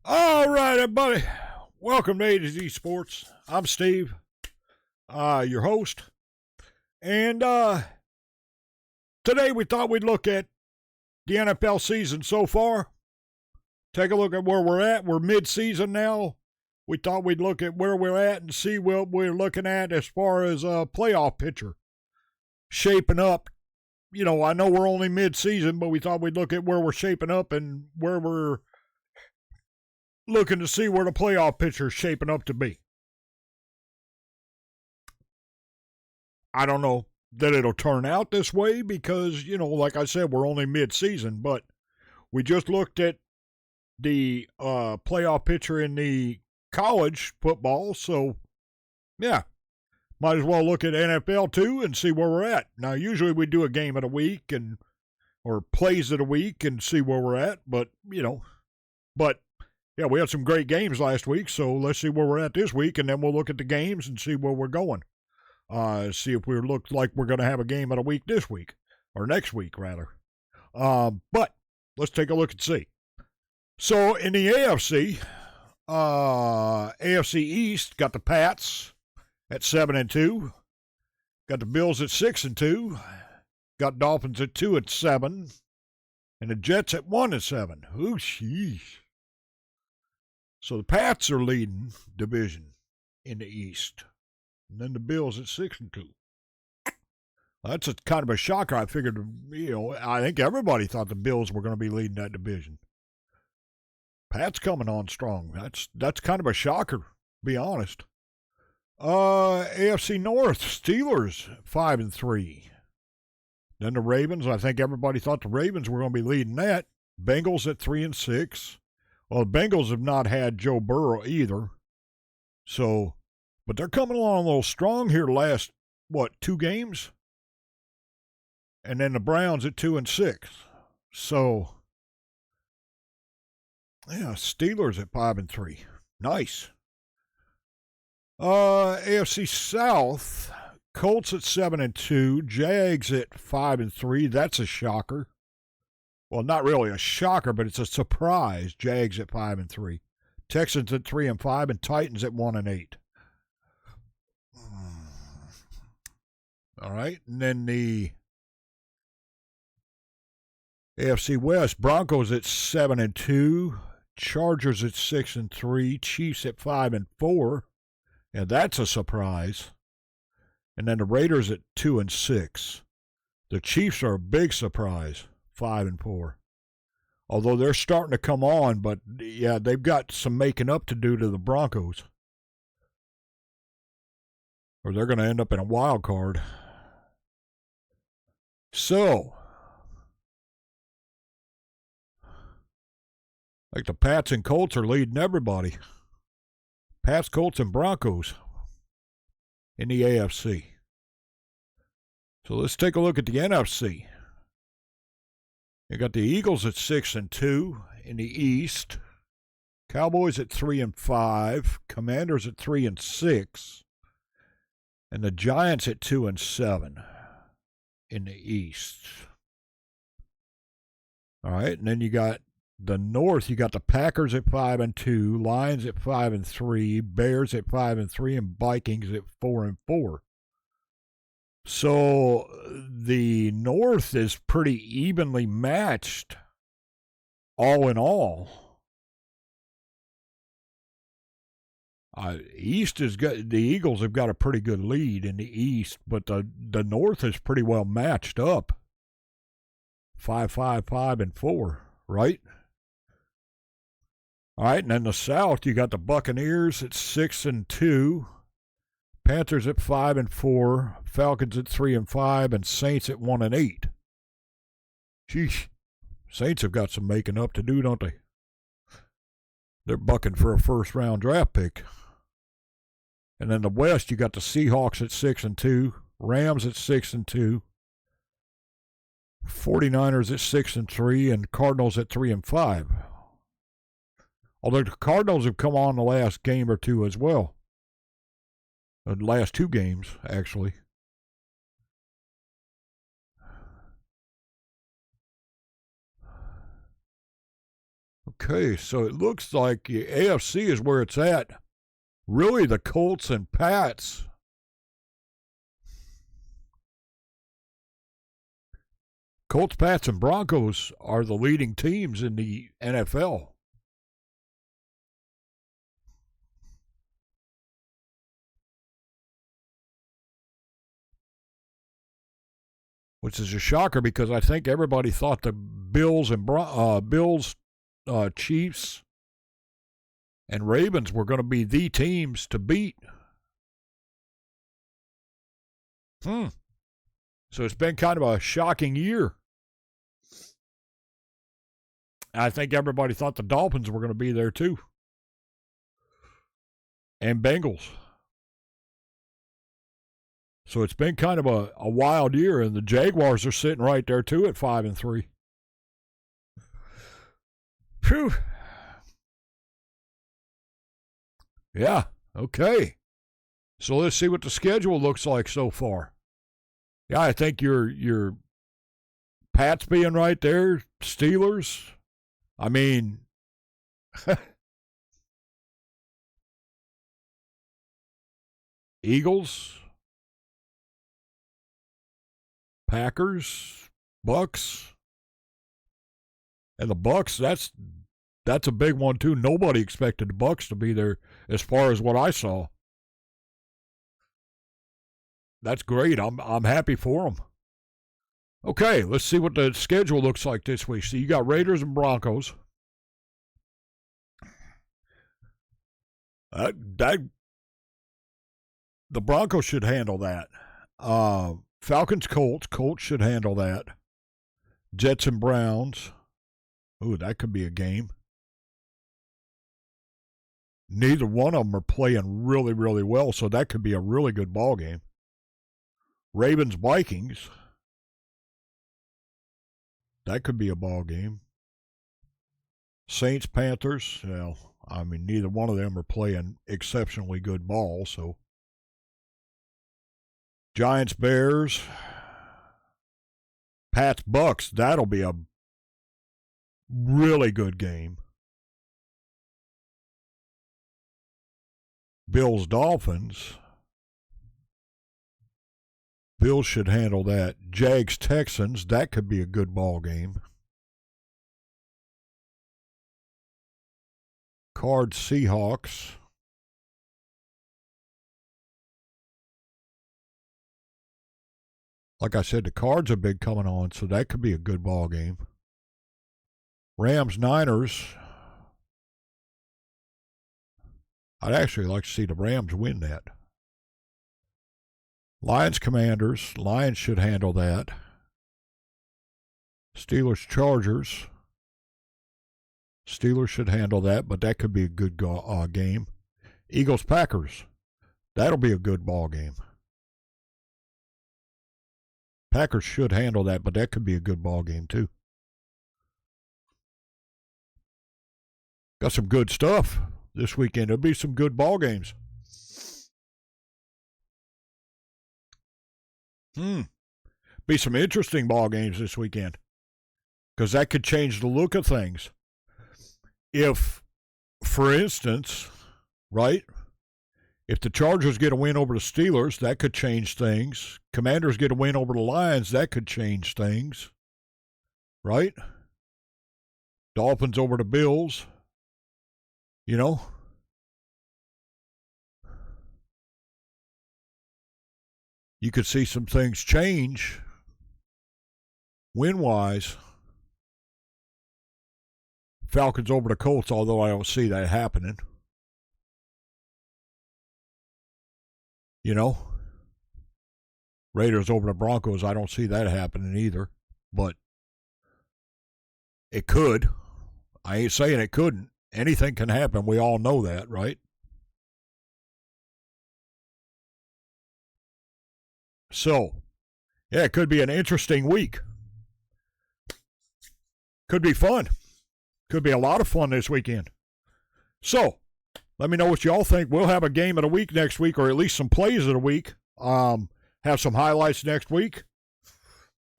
All right, everybody. Welcome to A to Z Sports. I'm Steve, your host. And today we thought we'd look at the NFL season so far. Take a look at where we're at. We're mid-season now. We thought we'd look at where we're at and see what we're looking at as far as a playoff picture shaping up. You know, I know we're only mid-season, but we thought we'd look at where we're shaping up and where we're looking to see where the playoff picture is shaping up to be. I don't know that it'll turn out this way because, you know, like I said, we're only mid-season, but we just looked at the playoff picture in the college football, so yeah, might as well look at NFL too and see where we're at. Now, usually we do a game of the week or plays of the week and see where we're at, but yeah, we had some great games last week, so let's see where we're at this week, and then we'll look at the games and see where we're going. See if we look like we're going to have a game of the week this week, or next week, rather. But let's take a look and see. So in the AFC, AFC East got the Pats at 7-2, got the Bills at 6-2, got Dolphins at 2-7, and the Jets at 1-7. Ooh, sheesh. So the Pats are leading division in the East. And then the Bills at 6-2. That's a kind of a shocker. I figured, I think everybody thought the Bills were going to be leading that division. Pats coming on strong. That's kind of a shocker, to be honest. AFC North, Steelers 5-3. Then the Ravens. I think everybody thought the Ravens were going to be leading that. Bengals at 3-6. Well, the Bengals have not had Joe Burrow either. So, but they're coming along a little strong here the last, 2 games? And then the Browns at 2-6. So, yeah, Steelers at 5-3. Nice. AFC South, Colts at 7-2, Jags at 5-3. That's a shocker. Well, not really a shocker, but it's a surprise. Jags at 5-3, Texans at 3-5, and Titans at 1-8. All right, and then the AFC West, Broncos at 7-2, Chargers at 6-3, Chiefs at 5-4, and that's a surprise. And then the Raiders at 2-6. The Chiefs are a big surprise. 5-4. Although they're starting to come on, but yeah, they've got some making up to do to the Broncos. Or they're going to end up in a wild card. So, like the Pats and Colts are leading everybody. Pats, Colts, and Broncos in the AFC. So let's take a look at the NFC. You got the Eagles at 6-2 in the East, Cowboys at 3-5, Commanders at 3-6, and the Giants at 2-7 in the East. All right, and then you got the North. You got the Packers at 5-2, Lions at 5-3, Bears at 5-3, and Vikings at 4-4. So the North is pretty evenly matched, all in all. East is good. The Eagles have got a pretty good lead in the East, but the North is pretty well matched up. 5-5, 5-4, right? All right, and then the South, you got the Buccaneers at 6-2. Panthers at 5-4, Falcons at 3-5, and Saints at 1-8. Sheesh, Saints have got some making up to do, don't they? They're bucking for a first-round draft pick. And then the West, you got the Seahawks at 6-2, Rams at 6-2, 49ers at 6-3, and Cardinals at 3-5. Although the Cardinals have come on the last game or two as well. The last 2 games, actually. Okay, so it looks like the AFC is where it's at. Really, the Colts and Pats. Colts, Pats, and Broncos are the leading teams in the NFL. Which is a shocker because I think everybody thought the Bills and Chiefs, and Ravens were going to be the teams to beat. So it's been kind of a shocking year. I think everybody thought the Dolphins were going to be there too. And Bengals. So it's been kind of a wild year, and the Jaguars are sitting right there too at 5-3. Phew. Yeah, okay. So let's see what the schedule looks like so far. Yeah, I think your Pats being right there, Steelers. I mean, Eagles, Packers, Bucks, and the Bucks. That's a big one too. Nobody expected the Bucks to be there, as far as what I saw. That's great. I'm happy for them. Okay, let's see what the schedule looks like this week. So you got Raiders and Broncos. The Broncos should handle that. Falcons, Colts. Colts should handle that. Jets and Browns. Ooh, that could be a game. Neither one of them are playing really, really well, so that could be a really good ball game. Ravens, Vikings. That could be a ball game. Saints, Panthers. Well, I mean, neither one of them are playing exceptionally good ball, so. Giants, Bears. Pats, Bucks. That'll be a really good game. Bills, Dolphins. Bills should handle that. Jags, Texans. That could be a good ball game. Cards, Seahawks. Like I said, the Cards have been coming on, so that could be a good ball game. Rams, Niners. I'd actually like to see the Rams win that. Lions, Commanders. Lions should handle that. Steelers, Chargers. Steelers should handle that, but that could be a good game. Eagles, Packers. That'll be a good ball game. Packers should handle that, but that could be a good ball game too. Got some good stuff this weekend. There'll be some good ball games. Be some interesting ball games this weekend, because that could change the look of things. If, for instance, right, if the Chargers get a win over the Steelers, that could change things. Commanders get a win over the Lions, that could change things, right? Dolphins over the Bills, you know. You could see some things change win-wise. Falcons over the Colts, although I don't see that happening. You know, Raiders over the Broncos, I don't see that happening either. But it could. I ain't saying it couldn't. Anything can happen. We all know that, right? So, yeah, it could be an interesting week. Could be fun. Could be a lot of fun this weekend. So, let me know what y'all think. We'll have a game of the week next week, or at least some plays of the week. Have some highlights next week.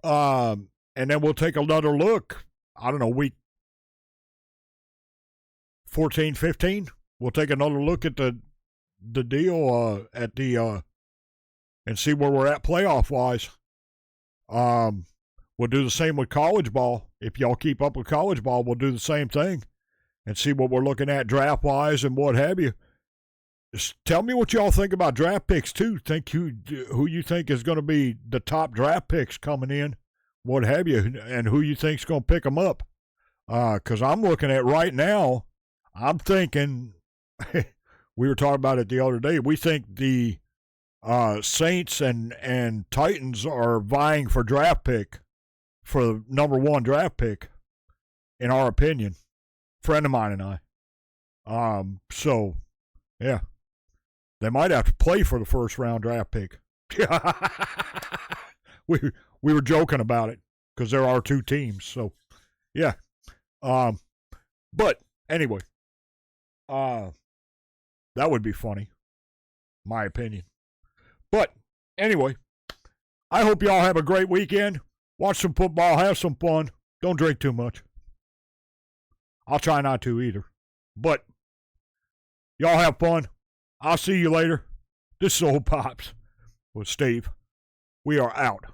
And then we'll take another look. I don't know, week 14, 15. We'll take another look at the deal and see where we're at playoff wise. We'll do the same with college ball. If y'all keep up with college ball, we'll do the same thing and see what we're looking at draft wise and what have you. Just tell me what y'all think about draft picks too. Who you think is going to be the top draft picks coming in, what have you, and who you think's going to pick them up. Because I'm looking at right now, I'm thinking, we were talking about it the other day, we think the Saints and Titans are vying for draft pick, for the number one draft pick, in our opinion. Friend of mine and I. So, yeah. They might have to play for the first round draft pick. we were joking about it because there are two teams. So, yeah. But anyway, that would be funny, my opinion. But anyway, I hope y'all have a great weekend. Watch some football, have some fun. Don't drink too much. I'll try not to either. But y'all have fun. I'll see you later. This is Old Pops with Steve. We are out.